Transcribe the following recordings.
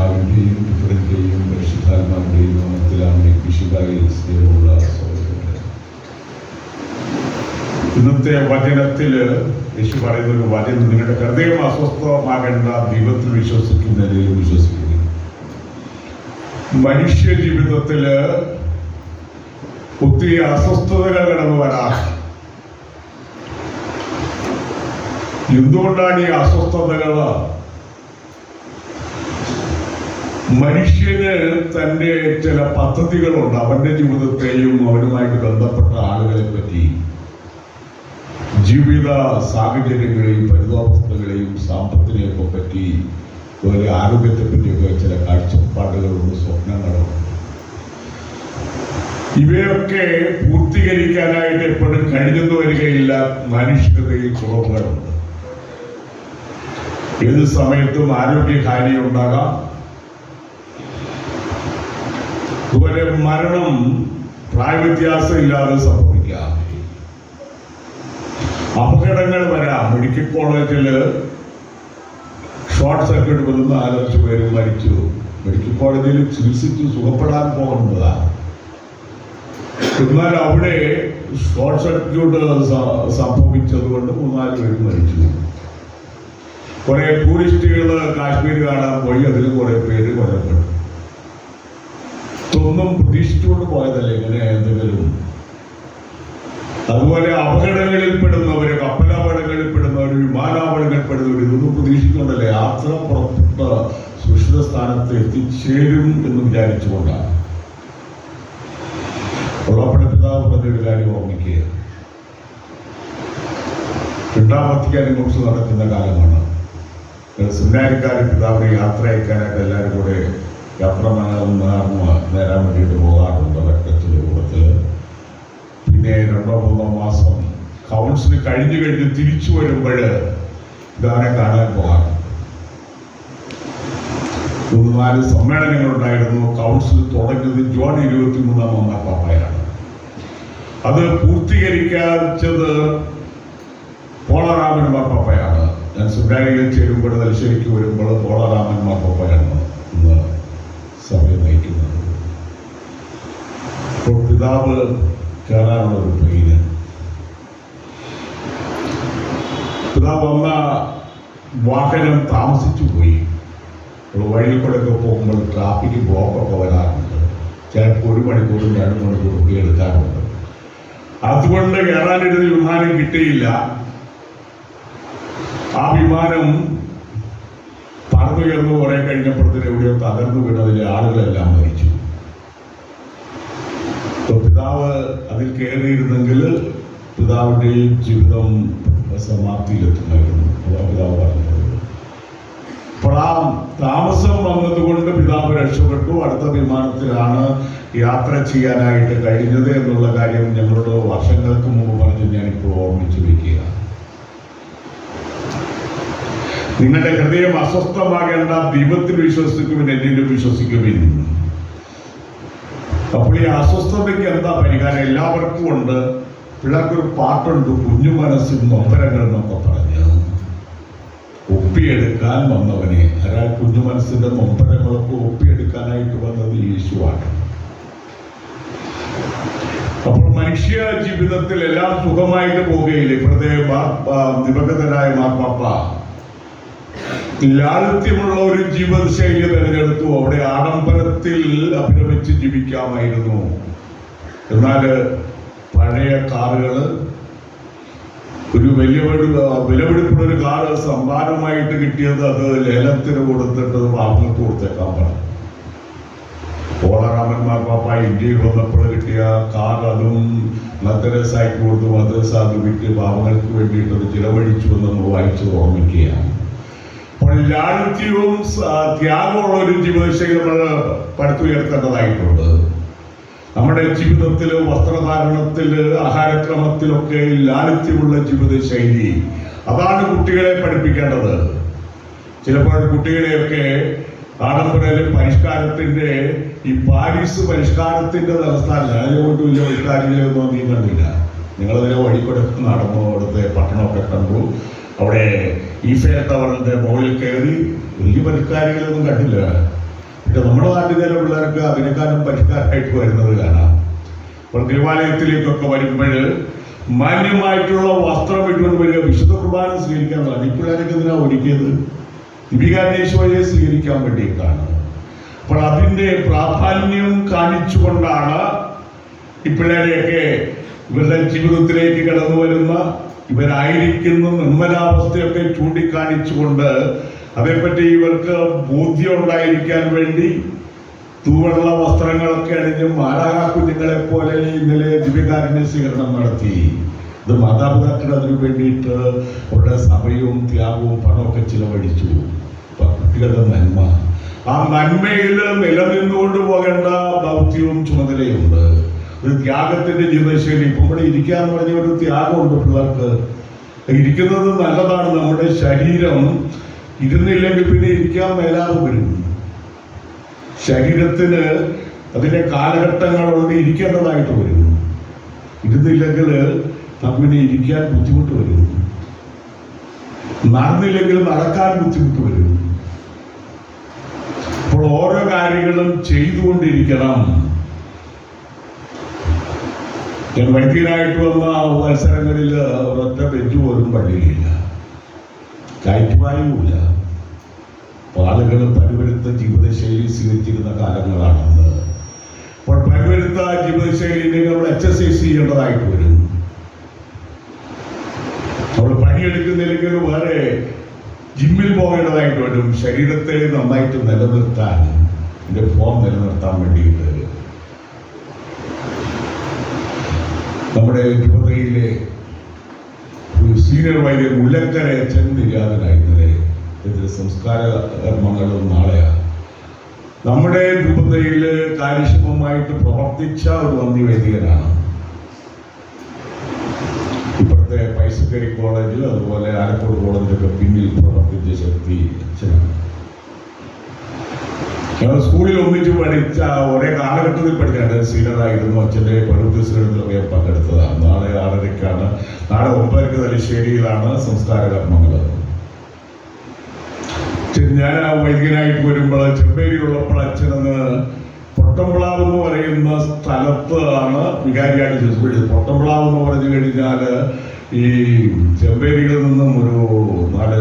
പിതാവിൻ്റെയും പുത്രൻ്റെയും പരിശുദ്ധാത്മാവിൻ്റെയും നാമത്തിലാണ് വിശുദ്ധായി സ്നേഹമുള്ള സഹോദരങ്ങളെ. ഇന്നത്തെ വചനത്തില് യേശു പറയുന്ന ഒരു വചനം, നിങ്ങളുടെ ഹൃദയം അസ്വസ്ഥമാകേണ്ട, ദൈവത്തിൽ വിശ്വസിക്കുന്നതിലും വിശ്വസിക്കുന്നു. മനുഷ്യ ജീവിതത്തില് ഒത്തിരി അസ്വസ്ഥതകൾ കടന്നു വരാം. എന്തുകൊണ്ടാണ് ഈ അസ്വസ്ഥതകൾ? മനുഷ്യന് തൻ്റെ ചില പദ്ധതികളുണ്ട്. അവന്റെ ജീവിതത്തെയും അവനുമായിട്ട് ബന്ധപ്പെട്ട ആളുകളെ പറ്റി, ജീവിത സാഹചര്യങ്ങളെയും പരിതോവസ്ഥകളെയും സാമ്പത്തിനെയൊക്കെ പറ്റി, അതുപോലെ ആരോഗ്യത്തെ പറ്റിയൊക്കെ ചില കാഴ്ചപ്പാടുകളുണ്ട്, സ്വപ്നങ്ങളുണ്ട്. ഇവയൊക്കെ പൂർത്തീകരിക്കാനായിട്ട് എപ്പോഴും കഴിഞ്ഞെന്ന് വരികയില്ല. മനുഷ്യതയിൽ കുറവുകളുണ്ട്. ഏത് സമയത്തും ആരോഗ്യഹാനി ഉണ്ടാകാം. അതുപോലെ മരണം പ്രായവ്യത്യാസം ഇല്ലാതെ സംഭവിക്കാം. അപകടങ്ങൾ വരാം. മെഡിക്കൽ കോളേജില് ഷോർട്ട് സർക്യൂട്ട് വന്ന് 4-5 പേര് മരിച്ചു. മെഡിക്കൽ കോളേജിൽ ചികിത്സിച്ച് സുഖപ്പെടാൻ പോകുന്നതാണ്. എന്നാൽ അവിടെ ഷോർട്ട് സർക്യൂട്ട് സംഭവിച്ചതുകൊണ്ട് 3-4 പേര് മരിച്ചു. കുറെ ടൂറിസ്റ്റുകൾ കാശ്മീർ കാണാൻ പോയി, അതിൽ കുറെ പേര് കൊല്ലപ്പെട്ടു. ഇതൊന്നും പ്രതീക്ഷിച്ചുകൊണ്ട് പോയതല്ലേ ഇങ്ങനെ എന്തെങ്കിലും. അതുപോലെ അപകടങ്ങളിൽപ്പെടുന്നവര്, കപ്പലപകടങ്ങളിൽപ്പെടുന്നവര്, വിമാനാപകടങ്ങളിൽപ്പെടുന്നവർ, ഇതൊന്നും പ്രതീക്ഷിച്ചുകൊണ്ടല്ലേ യാത്ര പുറപ്പെട്ട സുരക്ഷിത സ്ഥാനത്ത് എത്തിച്ചേരും എന്ന് വിചാരിച്ചുകൊണ്ടാണ്. പിതാവ് പറഞ്ഞൊരു കാര്യം ഓർമ്മിക്കുക. 2-ാം വത്തിക്കാൻ കൗൺസിൽ നടക്കുന്ന കാലമാണ്. സെമിനാരിക്കാരും പിതാവിനെ യാത്ര അയക്കാനായിട്ട് എല്ലാവരും കൂടെ യാത്ര നേരാൻ വേണ്ടിയിട്ട് പോകാറുണ്ട് രക്തത്തിൻ്റെ കൂട്ടത്തിൽ. പിന്നെ 2-3 മാസം കൗൺസിൽ കഴിഞ്ഞ് തിരിച്ചു വരുമ്പോൾ പിതാവിനെ കാണാൻ പോകാറുണ്ട്. 3-4 സമ്മേളനങ്ങളുണ്ടായിരുന്നു. കൗൺസിൽ തുടങ്ങിയത് ജോൺ 23-ാം മാർപ്പാപ്പയാണ്. അത് പൂർത്തീകരിക്കാച്ചത് പോളറാമൻ മാർപ്പാപ്പയാണ്. ഞാൻ സുഡാനിയിൽ ചേരുമ്പോൾ, തലശ്ശേരിക്ക് വരുമ്പോൾ പോളറാമൻ മാർപ്പാപ്പയാണ് ഇന്ന് സഭയെ നയിക്കുന്നത്. ഇപ്പോൾ പിതാവ് കയറാനുള്ള ഒരു ട്രെയിന്, പിതാവ് വന്ന വാഹനം താമസിച്ചു പോയി. വഴിയിൽ കൂടെയൊക്കെ പോകുമ്പോൾ ട്രാഫിക് ബ്ലോക്കൊക്കെ വരാറുണ്ട്. ചിലപ്പോൾ 1 മണിക്കൂറും 2 മണിക്കൂറൊക്കെ എടുക്കാറുണ്ട്. അതുകൊണ്ട് കയറാനിരുന്ന വിമാനം കിട്ടിയില്ല. ആ വിമാനം പറന്നുയർന്നു കുറെ കഴിഞ്ഞപ്പോഴത്തേന് എവിടെയോ തകർന്നു വീണതിലെ ആളുകളെല്ലാം മരിച്ചു. പിതാവ് അതിൽ കയറിയിരുന്നെങ്കിൽ പിതാവിൻ്റെ ജീവിതം സമാപ്തിയിലെത്തുമായിരുന്നു. പിതാവ് പറഞ്ഞത്. അപ്പോൾ ആ താമസം വന്നതുകൊണ്ട് പിതാവ് രക്ഷപ്പെട്ടു. അടുത്ത വിമാനത്തിലാണ് യാത്ര ചെയ്യാനായിട്ട് കഴിഞ്ഞത് എന്നുള്ള കാര്യം ഞങ്ങളോട് വർഷങ്ങൾക്ക് മുമ്പ് പറഞ്ഞ് ഞാനിപ്പോൾ ഓർമ്മിച്ചു വയ്ക്കുക. നിങ്ങളുടെ ഹൃദയം അസ്വസ്ഥമാകേണ്ട, ദൈവത്തിൽ വിശ്വസിക്കുവിൻ, എന്നിലും വിശ്വസിക്കുവിൻ. അപ്പോൾ ഈ അസ്വസ്ഥതയ്ക്ക് എന്താ പരിഹാരം? എല്ലാവർക്കും ഉണ്ട്. പിള്ളേർക്കൊരു പാട്ടുണ്ട്, കുഞ്ഞു മനസ്സിൽ നൊമ്പരങ്ങൾ എന്നൊക്കെ പറഞ്ഞ് ഒപ്പിയെടുക്കാൻ വന്നവനെ. അയാൾ കുഞ്ഞു മനസ്സിന്റെ നൊമ്പരങ്ങളൊക്കെ ഒപ്പിയെടുക്കാനായിട്ട് വന്നത് യേശുവാണ്. അപ്പോൾ മനുഷ്യ ജീവിതത്തിൽ എല്ലാം സുഖമായിട്ട് പോവുകയില്ല. ഇപ്പോഴത്തെ ദിവംഗതനായ മാർപ്പാപ്പ ലാളിത്യമുള്ള ഒരു ജീവിതശൈലി തിരഞ്ഞെടുത്തു. അവിടെ ആഡംബരത്തിൽ അഭിരമിച്ച് ജീവിക്കാമായിരുന്നു. എന്നാൽ പഴയ കാറുകള്, ഒരു വലിയ വിലപിടിപ്പുള്ള ഒരു കാറ് സമ്മാനമായിട്ട് കിട്ടിയത് അത് ലേലത്തിന് കൊടുത്തിട്ട് പാവങ്ങൾക്ക് കൊടുത്തേക്കാൻ പറഞ്ഞു. പോളറാമൻ മാർപ്പാപ്പ ഇന്ത്യയിൽ വന്നപ്പോൾ കിട്ടിയ കാർ അതും മദ്രസായിട്ട് കൊടുത്തു. മദ്രസ അത് വിറ്റ് പാവങ്ങൾക്ക് വേണ്ടിയിട്ട് ചിലവഴിച്ചു എന്ന് നമ്മൾ വായിച്ചത് ഓർമ്മിക്കുകയാണ്. അപ്പോൾ ലാളിത്യവും ത്യാഗമുള്ള ഒരു ജീവിതശൈലി നമ്മൾ പടുത്തുയർത്തേണ്ടതായിട്ടുണ്ട്. നമ്മുടെ ജീവിതത്തിൽ, വസ്ത്രധാരണത്തിൽ, ആഹാരക്രമത്തിലൊക്കെ ലാളിത്യമുള്ള ജീവിതശൈലി, അതാണ് കുട്ടികളെ പഠിപ്പിക്കേണ്ടത്. ചിലപ്പോൾ കുട്ടികളെയൊക്കെ ആഡംബര പരിഷ്കാരത്തിന്റെ, ഈ പാരീസ് പരിഷ്കാരത്തിന്റെ തലസ്ഥാനല്ല. അതിനെക്കൊണ്ട് വലിയ പരിഷ്കാരങ്ങളൊന്നും നീ കണ്ടില്ല. നിങ്ങളതിനെ വഴിക്കൂടെ നടന്നു, അവിടുത്തെ പട്ടണമൊക്കെ കണ്ടു. അവിടെ ഈഫേൽ ടവറിന്റെ മുകളിൽ കയറി വലിയ പരിഷ്കാരങ്ങളൊന്നും കണ്ടില്ല. പക്ഷെ നമ്മുടെ നാട്ടിൽ ചില പിള്ളേർക്ക് അതിനേക്കാളും പരിഷ്കാരമായിട്ട് വരുന്നത് കാണാം. അപ്പോൾ ദേവാലയത്തിലേക്കൊക്കെ വരുമ്പോൾ മാന്യമായിട്ടുള്ള വസ്ത്രം ഇട്ടുകൊണ്ട് വരിക, വിശുദ്ധ കുർബാന സ്വീകരിക്കാനുള്ളതാണ്. ഈ പിള്ളേരൊക്കെ എന്തിനാ ഒരുക്കിയത്? ദിവികാനേശ്വരയെ സ്വീകരിക്കാൻ വേണ്ടിയിട്ടാണ്. അപ്പോൾ അതിൻ്റെ പ്രാധാന്യം കാണിച്ചുകൊണ്ടാണ് ഈ പിള്ളേരെയൊക്കെ ഇവരുടെ ജീവിതത്തിലേക്ക് കടന്നു വരുന്ന, ഇവരായിരിക്കുന്ന നിർമ്മലാവസ്ഥയൊക്കെ ചൂണ്ടിക്കാണിച്ചുകൊണ്ട് അതേപ്പറ്റി ഇവർക്ക് ബോധ്യം ഉണ്ടായിരിക്കാൻ വേണ്ടി തൂവെള്ള വസ്ത്രങ്ങളൊക്കെ അണിഞ്ഞ് മാലാഖ കുഞ്ഞുങ്ങളെ പോലെ ഇന്നലെ ദിവ്യകാരുണ്യ സ്വീകരണം നടത്തി. ഇത് മാതാപിതാക്കൾ അതിനു വേണ്ടിയിട്ട് അവരുടെ സമയവും ത്യാഗവും പണമൊക്കെ ചിലവഴിച്ചു. കുട്ടികളുടെ നന്മ, ആ നന്മയിൽ നിലനിന്നുകൊണ്ട് പോകേണ്ട ദൗത്യവും ചുമതലയുണ്ട്. ഒരു ത്യാഗത്തിന്റെ ജീവിതശൈലി. ഇപ്പം ഇവിടെ ഇരിക്കാന്ന് പറഞ്ഞ ഒരു ത്യാഗമുണ്ട് പിള്ളേർക്ക്. ഇരിക്കുന്നത് നല്ലതാണ്. നമ്മുടെ ശരീരം ഇരുന്നില്ലെങ്കിൽ പിന്നെ ഇരിക്കാൻ മേലാതെ വരും. ശരീരത്തിന് അതിന്റെ കാലഘട്ടങ്ങളുണ്ട്, ഇരിക്കേണ്ടതായിട്ട് വരും. ഇരുന്നില്ലെങ്കിൽ പിന്നെ ഇരിക്കാൻ ബുദ്ധിമുട്ട് വരും. നടന്നില്ലെങ്കിൽ നടക്കാൻ ബുദ്ധിമുട്ട് വരും. അപ്പോൾ ഓരോ കാര്യങ്ങളും ചെയ്തുകൊണ്ടിരിക്കണം. ഞാൻ വൈദ്യനായിട്ട് വന്ന മത്സരങ്ങളിൽ ഒരൊറ്റ ബെഞ്ച് പോലും പള്ളിയിലില്ല, കയറ്റുവായുമില്ല. ആളുകൾ പരിവരുത്ത ജീവിതശൈലി സ്വീകരിച്ചിരുന്ന കാലങ്ങളാണെന്ന്. അപ്പോൾ പരിവരുത്ത ജീവിതശൈലി നമ്മൾ എക്സസൈസ് ചെയ്യേണ്ടതായിട്ട് വരും. നമ്മൾ പണിയെടുക്കുന്നില്ലെങ്കിൽ വേറെ ജിമ്മിൽ പോകേണ്ടതായിട്ട് വരും. ശരീരത്തെ നന്നായിട്ട് നിലനിർത്താൻ, ഇതിന്റെ ഫോം നിലനിർത്താൻ വേണ്ടിയിട്ട്. നമ്മുടെ രൂപതയിലെ ഒരു സീനിയർ വൈദ്യൻ മുല്ലക്കര അച്ഛൻ നിര്യാതനായിരുന്നത്. ഇതിന്റെ സംസ്കാര കർമ്മങ്ങളും നാളെയാണ്. നമ്മുടെ രൂപതയിൽ കാര്യക്ഷമമായിട്ട് പ്രവർത്തിച്ച ഒരു വന്യവൈദികനാണ്. ഇപ്പോഴത്തെ പൈസക്കരി കോളേജ് അതുപോലെ ആലക്കോട് കോളേജിലൊക്കെ പിന്നിൽ പ്രവർത്തിച്ച ശക്തി അച്ഛനാണ്. ഞങ്ങൾ സ്കൂളിൽ ഒന്നിച്ച് പഠിച്ച ഒരേ കാലഘട്ടത്തിൽ പഠിക്കാണ്ട് സീനിയറായിരുന്നു. അച്ഛൻ്റെ പഴുത്തീശ്വരത്തിലൊക്കെ പങ്കെടുത്തതാണ്. നാളെ 6:30 നാളെ 9:00 തലശ്ശേരിയിലാണ് സംസ്കാര കർമ്മങ്ങൾ. ഞാൻ ആ വൈദികനായിട്ട് വരുമ്പോൾ ചെമ്പേരിയുള്ളപ്പോൾ അച്ഛനെന്ന് പൊട്ടംപ്ലാവ് എന്ന് പറയുന്ന സ്ഥലത്താണ് വികാരിയായിട്ട് ശുശ്രൂഷിച്ചത്. പൊട്ടംപ്ലാവ് എന്ന് പറഞ്ഞു കഴിഞ്ഞാൽ ഈ ചെമ്പേരിയിൽ നിന്നും ഒരു 4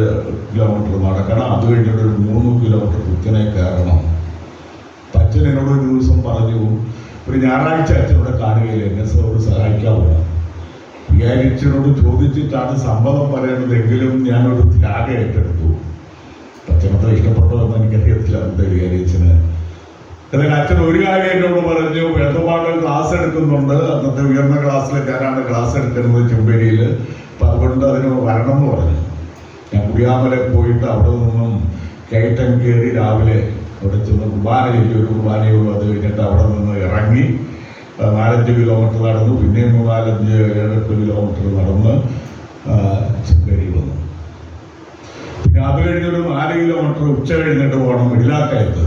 കിലോമീറ്റർ നടക്കണം. അത് കഴിഞ്ഞിട്ട് ഒരു 3 കിലോമീറ്റർ കുത്തിനെ കയറണം. അച്ഛൻ എന്നോട് ഒരു ദിവസം പറഞ്ഞു, ഒരു ഞായറാഴ്ച അച്ഛനോട് കാണുകയില്ല, എന്നെ സാറോട് സഹായിക്കാവുന്ന. വികാരിച്ചനോട് ചോദിച്ചിട്ടാണ് സമ്മതം പറയേണ്ടതെങ്കിലും ഞാനൊരു ത്യാഗം ഏറ്റെടുത്തു. അച്ഛനത്ര ഇഷ്ടപ്പെട്ടോ എന്ന് എനിക്കറിയത്തില്ല. അന്നത്തെ വികാരിച്ചന് എന്നാൽ അച്ഛൻ ഒരു കാര്യം എന്നോട് പറഞ്ഞു, വേദപാഠ ക്ലാസ് എടുക്കുന്നുണ്ട്. അന്നത്തെ ഉയർന്ന ക്ലാസ്സിൽ ഞാനാണ് ക്ലാസ് എടുക്കുന്നത് ചെമ്പേരിയിൽ. അപ്പം അതുകൊണ്ട് അതിന് വരണം എന്ന് പറഞ്ഞു. ഞാൻ കുടിയാമല പോയിട്ട് അവിടെ നിന്നും കയറ്റം കയറി രാവിലെ അവിടെ ചെന്ന് കുർബാന ചെയ്തു. ഒരു കുർബാനയുള്ളൂ. അത് കഴിഞ്ഞിട്ട് അവിടെ നിന്ന് ഇറങ്ങി 4-5 കിലോമീറ്റർ നടന്നു. പിന്നെയും 4-5-7-8 കിലോമീറ്റർ നടന്ന് ചെമ്പേരി വന്നു. പിന്നെ അത് കഴിഞ്ഞൊരു 4 കിലോമീറ്റർ ഉച്ച കഴിഞ്ഞിട്ട് പോകണം ഇല്ലാക്കയത്ത്.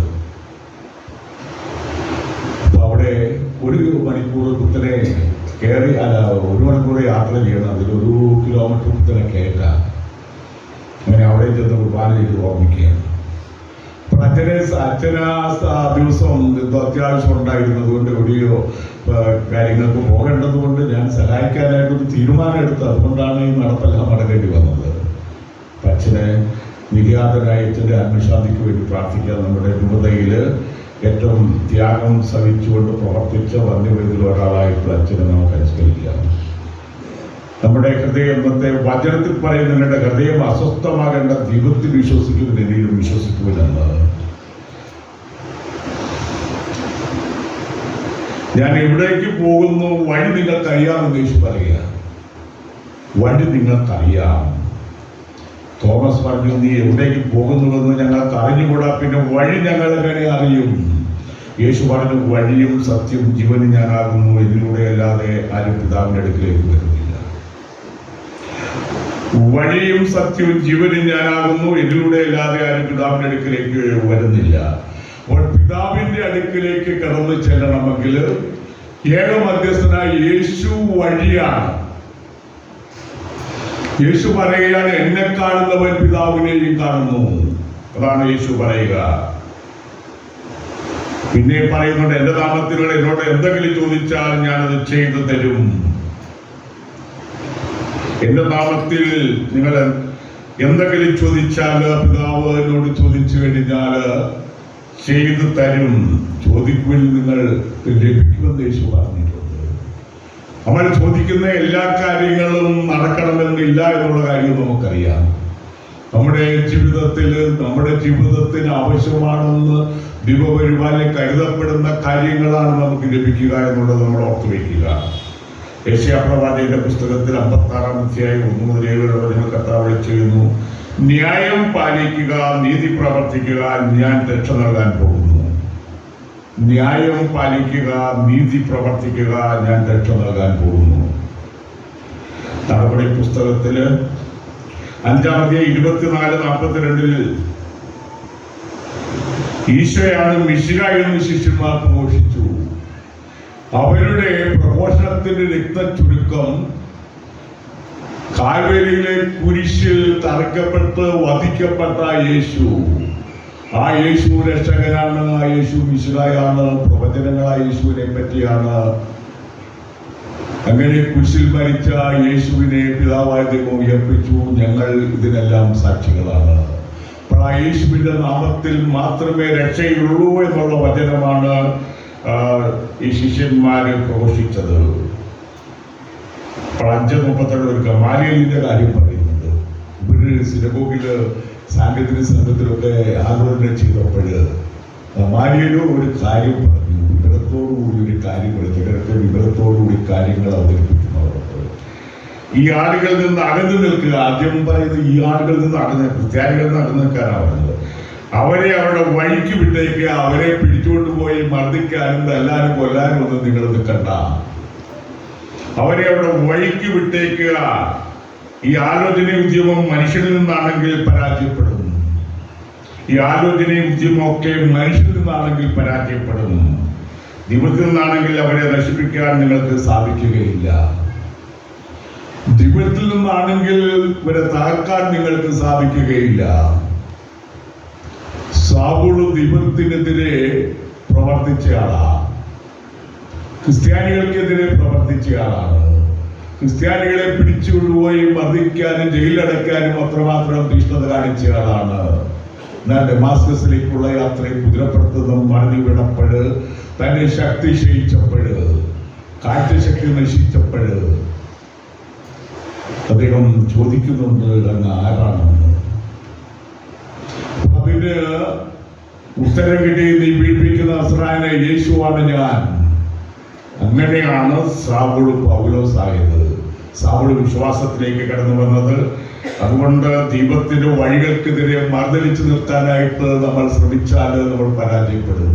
അപ്പൊ അവിടെ 1 മണിക്കൂർ കുത്തനെ കയറി 1 മണിക്കൂർ യാത്ര ചെയ്യണം. അതിലൊരു കിലോമീറ്റർ കുത്തനെ കയറ്റാം. അങ്ങനെ അവിടെ ചെന്ന് കുർബാന ചെയ്ത് ഓർമ്മിക്കുകയാണ്. അപ്പോൾ അച്ഛന് ആ ദിവസം എന്തോ അത്യാവശ്യം ഉണ്ടായിരുന്നത് കൊണ്ട് എവിടെയോ കാര്യങ്ങൾക്ക് പോകേണ്ടത് കൊണ്ട് ഞാൻ സഹായിക്കാനായിട്ടൊരു തീരുമാനം എടുത്തു. അതുകൊണ്ടാണ് ഈ നടപ്പെല്ലാം നടക്കേണ്ടി വന്നത്. അച്ഛനെ നിര്യാതനായ അച്ഛൻ്റെ ആത്മശാന്തിക്ക് വേണ്ടി പ്രാർത്ഥിക്കാൻ നമ്മുടെ രൂപതയിൽ ഏറ്റവും ത്യാഗം സഹിച്ചുകൊണ്ട് പ്രവർത്തിച്ച വന്യവൈദികളിൽ ഒരാളായിട്ടുള്ള അച്ഛനെ നമുക്ക് അനുസ്മരിക്കാം. നമ്മുടെ ഹൃദയം ഇന്നത്തെ വചനത്തിൽ പറയുന്നതിന്റെ ഹൃദയം അസ്വസ്ഥമാകേണ്ട, ദൈവത്തിൽ വിശ്വസിക്കുന്നതിലും വിശ്വസിക്കുമെന്ന്. ഞാൻ എവിടേക്ക് പോകുന്നു വഴി നിങ്ങൾക്കറിയാമെന്ന് യേശു പറയുക. വഴി നിങ്ങൾക്കറിയാം. തോമസ് പറഞ്ഞു, നീ എവിടേക്ക് പോകുന്നുവെന്ന് ഞങ്ങൾക്ക് അറിഞ്ഞുകൂടാ, പിന്നെ വഴി ഞങ്ങൾ എങ്ങനെ അറിയും? യേശു പറഞ്ഞു, വഴിയും സത്യവും ജീവനും ഞാനാകുന്നു, എന്നിലൂടെ അല്ലാതെ ആരും പിതാവിന്റെ അടുക്കിലേക്ക് വരുന്നില്ല. വഴിയും സത്യവും ജീവനും ഞാനാകുന്നു, എന്നിലൂടെ അല്ലാതെ ആരും പിതാവിന്റെ അടുക്കിലേക്ക് വരുന്നില്ല. അപ്പോൾ പിതാവിന്റെ അടുക്കിലേക്ക് കടന്നു ചെല്ലണമെങ്കിൽ ഏക മധ്യസ്ഥനായ യേശു വഴിയാണ്. യേശു പറയുകയാണ്, എന്നെ കാണുന്നവൻ പിതാവിനെയും കാണുന്നു. അതാണ് യേശു പറയുക. പിന്നെ പറയുന്നുണ്ട്, എന്റെ നാമത്തിൽ എന്നോട് എന്തെങ്കിലും ചോദിച്ചാൽ ഞാനത് ചെയ്തു തരും. എന്റെ നാമത്തിൽ നിങ്ങൾ എന്തെങ്കിലും ചോദിച്ചാൽ പിതാവ് എന്നോട് ചോദിച്ചു കഴിഞ്ഞാൽ ചെയ്തു തരും. ചോദിക്കുവിൻ, നിങ്ങൾ ലഭിക്കുമെന്ന് യേശു പറഞ്ഞിട്ടുണ്ട്. നമ്മൾ ചോദിക്കുന്ന എല്ലാ കാര്യങ്ങളും നടക്കണമെന്നില്ല എന്നുള്ള കാര്യം നമുക്കറിയാം. നമ്മുടെ ജീവിതത്തിന് ആവശ്യമാണെന്ന് ദൈവപരിപാലനം കരുതപ്പെടുന്ന കാര്യങ്ങളാണ് നമുക്ക് ലഭിക്കുക എന്നുള്ളത് നമ്മൾ ഓർത്തു വയ്ക്കുക. യെശയ്യാപ്രവാചകന്റെ പുസ്തകത്തിൽ 56-ാം അധ്യായം 1 മുതൽ 7 വരെ നിങ്ങൾ കർത്താവ് വിളിച്ചിരുന്നു, ന്യായം പാലിക്കുക, നീതി പ്രവർത്തിക്കുക, ഞാൻ രക്ഷ നൽകാൻ പോകുന്നു. ന്യായം പാലിക്കുക, നീതി പ്രവർത്തിക്കുക, ഞാൻ രക്ഷ നൽകാൻ പോകുന്നു. നടപടി പുസ്തകത്തില് 5-ാം അധ്യായം 24-42 ഈശോയാണ് മിശിഹ എന്ന് ശിഷ്യന്മാർ പ്രഘോഷിച്ചു. അവരുടെ പ്രഘോഷണത്തിന്റെ രക്തചുരുക്കം കാൽവരിയിലെ കുരിശിൽ തറയ്ക്കപ്പെട്ട് വധിക്കപ്പെട്ട യേശു, ആ യേശു രക്ഷകനാണ്, ആ യേശു മിശിഹായാണ്, പ്രവചനങ്ങളായ യേശുവിനെ പറ്റിയാണ്. അങ്ങനെ കുരിശിൽ മരിച്ച യേശുവിനെ പിതാവായ ദൈവം ഉയർപ്പിച്ചു. ഞങ്ങൾ ഇതിനെല്ലാം സാക്ഷികളാണ്. അപ്പോൾ ആ യേശുവിന്റെ നാമത്തിൽ മാത്രമേ രക്ഷയുള്ളൂ എന്നുള്ള വചനമാണ് ഈ ശിഷ്യന്മാര് പ്രഘോഷിച്ചത്. അപ്പോൾ 5:32 ഒരു ഗമാലിയലിന്റെ കാര്യം പറയുന്നുണ്ട്. ഇവര് സിനഗോഗില് സാങ്കേതിക സംഘത്തിലൊക്കെ ആലോചന ചെയ്തപ്പോൾ ഗമാലിയലും ഒരു കാര്യം പറഞ്ഞു, വിവരത്തോടുകൂടി ഒരു കാര്യം പറഞ്ഞു. ചിലർക്ക് വിവരത്തോടുകൂടി കാര്യങ്ങൾ അവതരിപ്പിക്കുന്നവർക്ക് ഈ ആളുകളിൽ നിന്ന് അകന്നു നിൽക്കുക. ആദ്യം പറയുന്നത് ഈ ആളുകളിൽ നിന്ന് ക്രിസ്ത്യാനികളിൽ നിന്ന് അകന്നു നിൽക്കാനാണ് പറഞ്ഞത്. അവരെ അവരുടെ വഴിക്ക് വിട്ടേക്കുക, അവരെ പിടിച്ചുകൊണ്ടുപോയി മർദ്ദിക്കാനും തല്ലാനും കൊല്ലാനും ഒന്നും നിങ്ങൾ നിൽക്കണ്ട. അവരെ അവരുടെ വഴിക്ക് വിട്ടേക്കുക. ഈ ആലോചന ഉദ്യമം മനുഷ്യനിൽ നിന്നാണെങ്കിൽ പരാജയപ്പെടും. ഈ ആലോചനയും ഉദ്യമമൊക്കെ മനുഷ്യനിൽ നിന്നാണെങ്കിൽ പരാജയപ്പെടും. ദൈവത്തിൽ നിന്നാണെങ്കിൽ അവരെ നശിപ്പിക്കാൻ നിങ്ങൾക്ക് സാധിക്കുകയില്ല. ദൈവത്തിൽ നിന്നാണെങ്കിൽ ഇവരെ തകർക്കാൻ നിങ്ങൾക്ക് സാധിക്കുകയില്ല. സാവൂള് ദൈവത്തിനെതിരെ പ്രവർത്തിച്ചയാളാണ്, ക്രിസ്ത്യാനികൾക്കെതിരെ പ്രവർത്തിച്ചയാളാണ്. ക്രിസ്ത്യാനികളെ പിടിച്ചുകൊണ്ടുപോയി മർദ്ദിക്കാനും ജയിലടയ്ക്കാനും അത്രമാത്രം തീഷ്ണത കാണിച്ചയാളാണ്. എന്നാൽ ഡമാസ്കസിലേക്കുള്ള യാത്രയിൽ കുതിരപ്പുറത്തുനിന്നും മടങ്ങി വീണപ്പോൾ, തന്നെ ശക്തി ക്ഷയിച്ചപ്പോൾ, കാഴ്ചശക്തി നശിച്ചപ്പോൾ അദ്ദേഹം ചോദിക്കുന്നുണ്ട്, അങ്ങ് ആരാണെന്ന്. അതിന് ഉത്തരം കിട്ടി, നീ പീഡിപ്പിക്കുന്ന നസ്രായനെ യേശുവാണ് ഞാൻ. അങ്ങനെയാണ് സാവൂള് പൗലോസായത്. സാവൂള് വിശ്വാസത്തിലേക്ക് കടന്നു വന്നത്. അതുകൊണ്ട് ദൈവത്തിന്റെ വഴികൾക്കെതിരെ മർദ്ദലിച്ചു നിർത്താനായിട്ട് നമ്മൾ ശ്രമിച്ചാൽ നമ്മൾ പരാജയപ്പെടും.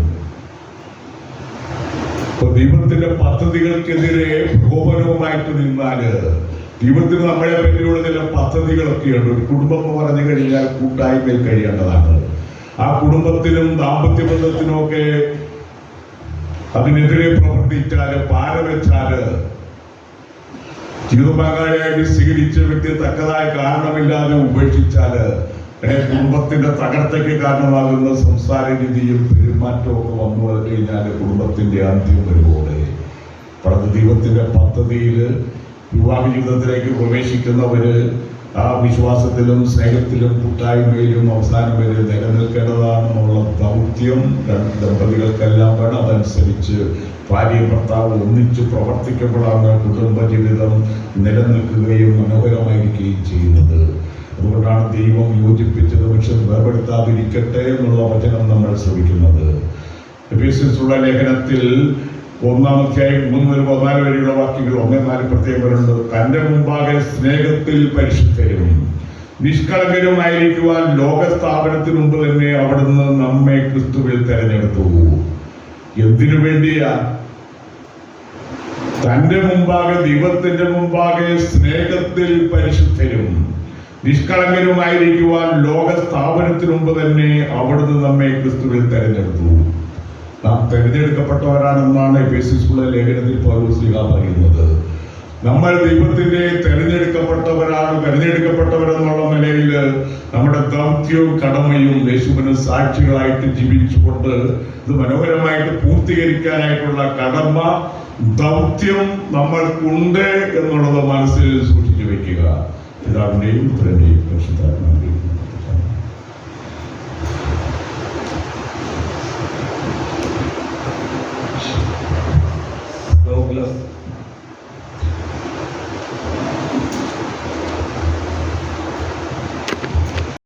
ഇപ്പൊ ദൈവത്തിന്റെ പദ്ധതികൾക്കെതിരെ പ്രകോപനവുമായിട്ട് നിന്നാല്, ദൈവത്തിന് നമ്മളെ പറ്റിയുള്ള ചില പദ്ധതികളൊക്കെയുണ്ട്. ഒരു കുടുംബം എന്ന് പറഞ്ഞു കഴിഞ്ഞാൽ കൂട്ടായ്മയിൽ കഴിയേണ്ടതാണ്. ആ കുടുംബത്തിനും ദാമ്പത്യ ബന്ധത്തിനും ഒക്കെ അതിനെതിരെ പ്രവർത്തിച്ചാല്, പാരവെച്ചാല്, ജീവിത പങ്കാളിയായിട്ട് സ്വീകരിച്ച വ്യക്തി തക്കതായ കാരണമില്ലാതെ ഉപേക്ഷിച്ചാല് കുടുംബത്തിന്റെ തകർച്ചയ്ക്ക് കാരണമാകുന്ന സംസാര രീതിയും പെരുമാറ്റവും ഒക്കെ വന്നു കഴിഞ്ഞാൽ കുടുംബത്തിന്റെ അന്ത്യം വരുവോടെ. പടത്ത് ദൈവത്തിന്റെ പദ്ധതിയിൽ വിവാഹ ജീവിതത്തിലേക്ക് പ്രവേശിക്കുന്നവര് ആ വിശ്വാസത്തിലും സ്നേഹത്തിലും കൂട്ടായ്മയിലും അവസാനം വരെ നിലനിൽക്കേണ്ടതാണെന്നുള്ള ദൗത്യം ദമ്പതികൾക്കെല്ലാം വേണം. അതനുസരിച്ച് ഭാര്യ ഭർത്താവ് ഒന്നിച്ച് പ്രവർത്തിക്കുമ്പോഴാണ് കുടുംബജീവിതം നിലനിൽക്കുകയും മനോഹരമായിരിക്കുകയും ചെയ്യുന്നത്. അതുകൊണ്ടാണ് ദൈവം യോജിപ്പിച്ചത് പക്ഷെ വേർപെടുത്താതിരിക്കട്ടെ എന്നുള്ള വചനം നമ്മൾ ശ്രമിക്കുന്നത്. എഫേസ്യർക്കുള്ള ലേഖനത്തിൽ 1-ാം അധ്യായം 3 മുതൽ 14 വരെയുള്ള വാക്യങ്ങൾ 1-4 പ്രത്യേകമുണ്ട്. തന്റെ മുമ്പാകെ സ്നേഹത്തിൽ പരിശുദ്ധരും നിഷ്കളങ്കരുമായിരിക്കുവാൻ ലോകസ്ഥാപനത്തിന് മുമ്പ് തന്നെ അവിടുന്ന് നമ്മെ ക്രിസ്തുവിൽ തെരഞ്ഞെടുത്തു. എന്തിനു വേണ്ടിയാ? തന്റെ മുമ്പാകെ, ദൈവത്തിന്റെ മുമ്പാകെ സ്നേഹത്തിൽ പരിശുദ്ധരും നിഷ്കളങ്കരുമായിരിക്കുവാൻ ലോകസ്ഥാപനത്തിന് മുമ്പ് തന്നെ അവിടുന്ന് നമ്മെ ക്രിസ്തുവിൽ തെരഞ്ഞെടുത്തു. നാം തെരഞ്ഞെടുക്കപ്പെട്ടവരാണെന്നാണ് എഫേസ്യർക്കുള്ള ലേഖനത്തിൽ പൗലോസ് പറയുന്നത്. നമ്മൾ ദൈവത്തിന്റെ തെരഞ്ഞെടുക്കപ്പെട്ടവരെന്നുള്ള നിലയിൽ നമ്മുടെ ദൗത്യവും കടമയും യേശുവിന് സാക്ഷികളായിട്ട് ജീവിച്ചുകൊണ്ട് ഇത് മനോഹരമായിട്ട് പൂർത്തീകരിക്കാനായിട്ടുള്ള കടമ ദൗത്യം നമ്മൾക്കുണ്ട് എന്നുള്ളത് മനസ്സിൽ സൂക്ഷിച്ചു വെക്കുക. പിതാവിന്റെയും പുത്രന്റെയും പരിശുദ്ധാത്മാവിന്റെയും God bless.